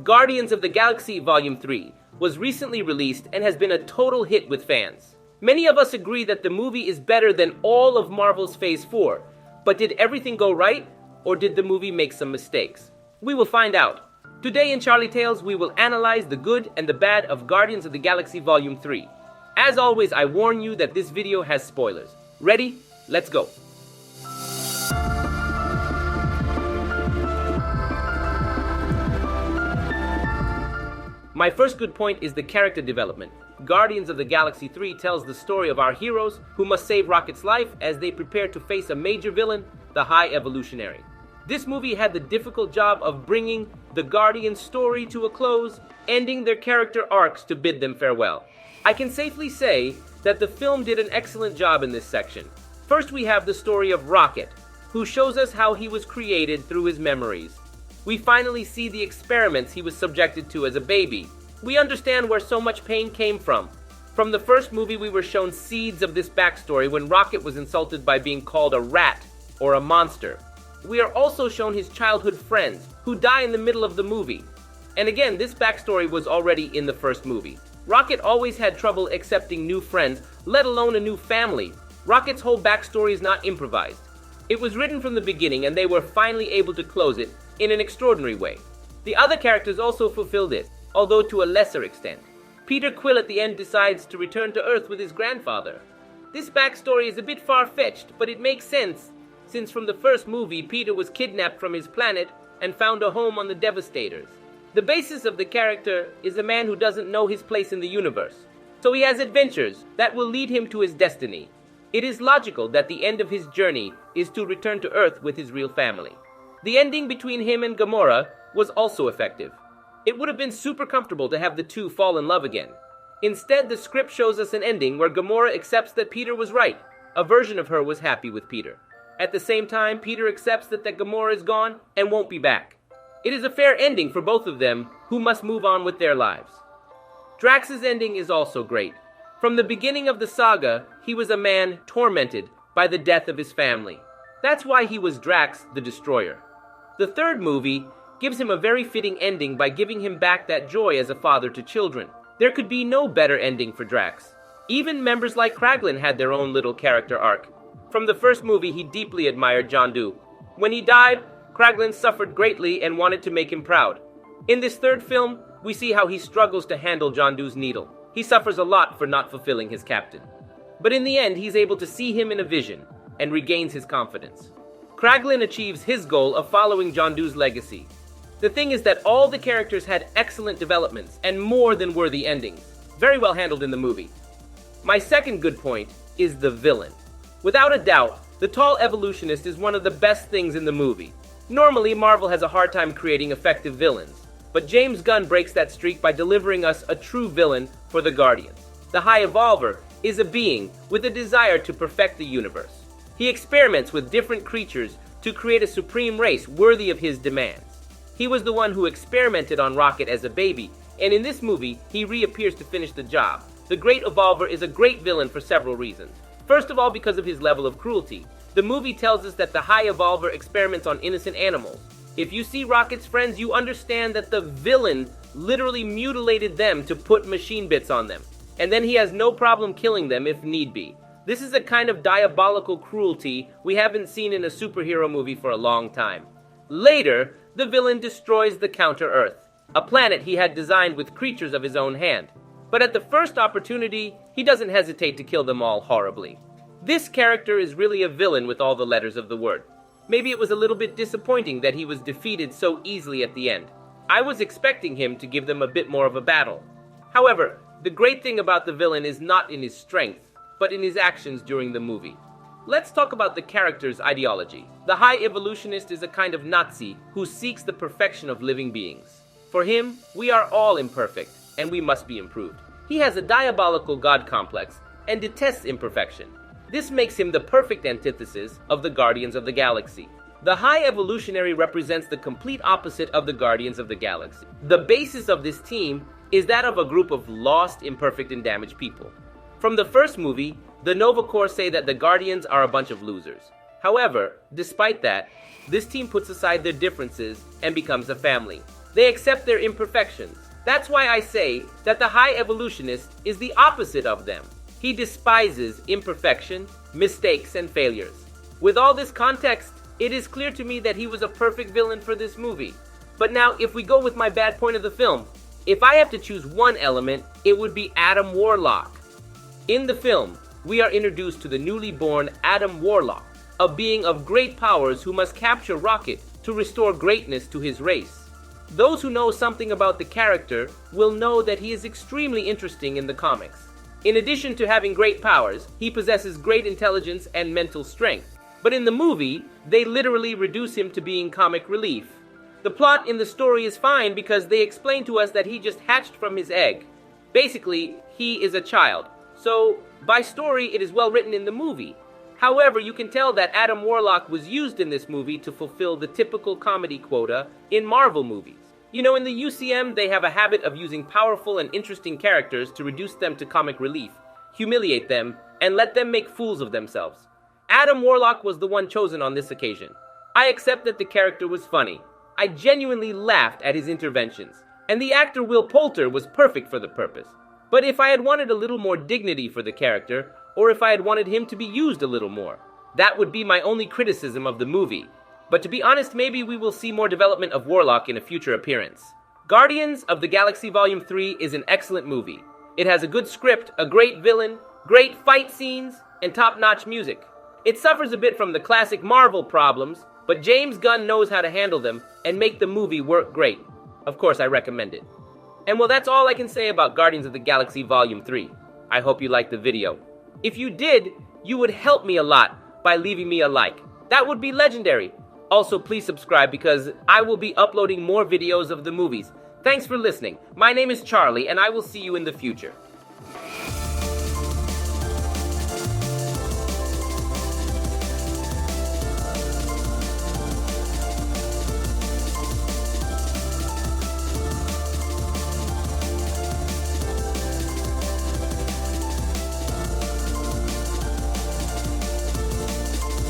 Guardians of the Galaxy Volume 3 was recently released and has been a total hit with fans. Many of us agree that the movie is better than all of Marvel's Phase 4, but did everything go right, or did the movie make some mistakes? We will find out. Today in Charlietales, we will analyze the good and the bad of Guardians of the Galaxy Volume 3. As always, I warn you that this video has spoilers. Ready? Let's go. My first good point is the character development. Guardians of the Galaxy 3 tells the story of our heroes who must save Rocket's life as they prepare to face a major villain, the High Evolutionary. This movie had the difficult job of bringing the Guardians' story to a close, ending their character arcs to bid them farewell. I can safely say that the film did an excellent job in this section. First, we have the story of Rocket, who shows us how he was created through his memories. We finally see the experiments he was subjected to as a baby. We understand where so much pain came from. From the first movie, we were shown seeds of this backstory when Rocket was insulted by being called a rat or a monster. We are also shown his childhood friends, who die in the middle of the movie. And again, this backstory was already in the first movie. Rocket always had trouble accepting new friends, let alone a new family. Rocket's whole backstory is not improvised. It was written from the beginning, and they were finally able to close it in an extraordinary way. The other characters also fulfilled it, although to a lesser extent. Peter Quill at the end decides to return to Earth with his grandfather. This backstory is a bit far-fetched, but it makes sense, since from the first movie, Peter was kidnapped from his planet and found a home on the Devastators. The basis of the character is a man who doesn't know his place in the universe, so he has adventures that will lead him to his destiny. It is logical that the end of his journey is to return to Earth with his real family. The ending between him and Gamora was also effective. It would have been super comfortable to have the two fall in love again. Instead, the script shows us an ending where Gamora accepts that Peter was right. A version of her was happy with Peter. At the same time, Peter accepts that Gamora is gone and won't be back. It is a fair ending for both of them, who must move on with their lives. Drax's ending is also great. From the beginning of the saga, he was a man tormented by the death of his family. That's why he was Drax the Destroyer. The third movie gives him a very fitting ending by giving him back that joy as a father to children. There could be no better ending for Drax. Even members like Kraglin had their own little character arc. From the first movie, he deeply admired Yondu. When he died, Kraglin suffered greatly and wanted to make him proud. In this third film, we see how he struggles to handle Yondu's needle. He suffers a lot for not fulfilling his captain. But in the end, he's able to see him in a vision and regains his confidence. Kraglin achieves his goal of following Yondu's legacy. The thing is that all the characters had excellent developments and more than worthy endings. Very well handled in the movie. My second good point is the villain. Without a doubt, the tall evolutionist is one of the best things in the movie. Normally, Marvel has a hard time creating effective villains, but James Gunn breaks that streak by delivering us a true villain for the Guardians. The High Evolver is a being with a desire to perfect the universe. He experiments with different creatures to create a supreme race worthy of his demands. He was the one who experimented on Rocket as a baby, and in this movie, he reappears to finish the job. The Great Evolver is a great villain for several reasons. First of all, because of his level of cruelty. The movie tells us that the High Evolver experiments on innocent animals. If you see Rocket's friends, you understand that the villain literally mutilated them to put machine bits on them. And then he has no problem killing them if need be. This is a kind of diabolical cruelty we haven't seen in a superhero movie for a long time. Later, the villain destroys the Counter-Earth, a planet he had designed with creatures of his own hand. But at the first opportunity, he doesn't hesitate to kill them all horribly. This character is really a villain with all the letters of the word. Maybe it was a little bit disappointing that he was defeated so easily at the end. I was expecting him to give them a bit more of a battle. However, the great thing about the villain is not in his strength, but in his actions during the movie. Let's talk about the character's ideology. The High Evolutionist is a kind of Nazi who seeks the perfection of living beings. For him, we are all imperfect, and we must be improved. He has a diabolical god complex and detests imperfection. This makes him the perfect antithesis of the Guardians of the Galaxy. The High Evolutionary represents the complete opposite of the Guardians of the Galaxy. The basis of this team is that of a group of lost, imperfect, and damaged people. From the first movie, the Nova Corps say that the Guardians are a bunch of losers. However, despite that, this team puts aside their differences and becomes a family. They accept their imperfections. That's why I say that the High Evolutionist is the opposite of them. He despises imperfection, mistakes, and failures. With all this context, it is clear to me that he was a perfect villain for this movie. But now, if we go with my bad point of the film, if I have to choose one element, it would be Adam Warlock. In the film, we are introduced to the newly born Adam Warlock, a being of great powers who must capture Rocket to restore greatness to his race. Those who know something about the character will know that he is extremely interesting in the comics. In addition to having great powers, he possesses great intelligence and mental strength. But in the movie, they literally reduce him to being comic relief. The plot in the story is fine because they explain to us that he just hatched from his egg. Basically, he is a child. So, by story, it is well written in the movie. However, you can tell that Adam Warlock was used in this movie to fulfill the typical comedy quota in Marvel movies. You know, in the UCM, they have a habit of using powerful and interesting characters to reduce them to comic relief, humiliate them, and let them make fools of themselves. Adam Warlock was the one chosen on this occasion. I accept that the character was funny. I genuinely laughed at his interventions, and the actor Will Poulter was perfect for the purpose. But if I had wanted a little more dignity for the character, or if I had wanted him to be used a little more, that would be my only criticism of the movie. But to be honest, maybe we will see more development of Warlock in a future appearance. Guardians of the Galaxy Volume 3 is an excellent movie. It has a good script, a great villain, great fight scenes, and top-notch music. It suffers a bit from the classic Marvel problems, but James Gunn knows how to handle them and make the movie work great. Of course, I recommend it. And well, that's all I can say about Guardians of the Galaxy Volume 3. I hope you liked the video. If you did, you would help me a lot by leaving me a like. That would be legendary. Also, please subscribe because I will be uploading more videos of the movies. Thanks for listening. My name is Charlie, and I will see you in the future.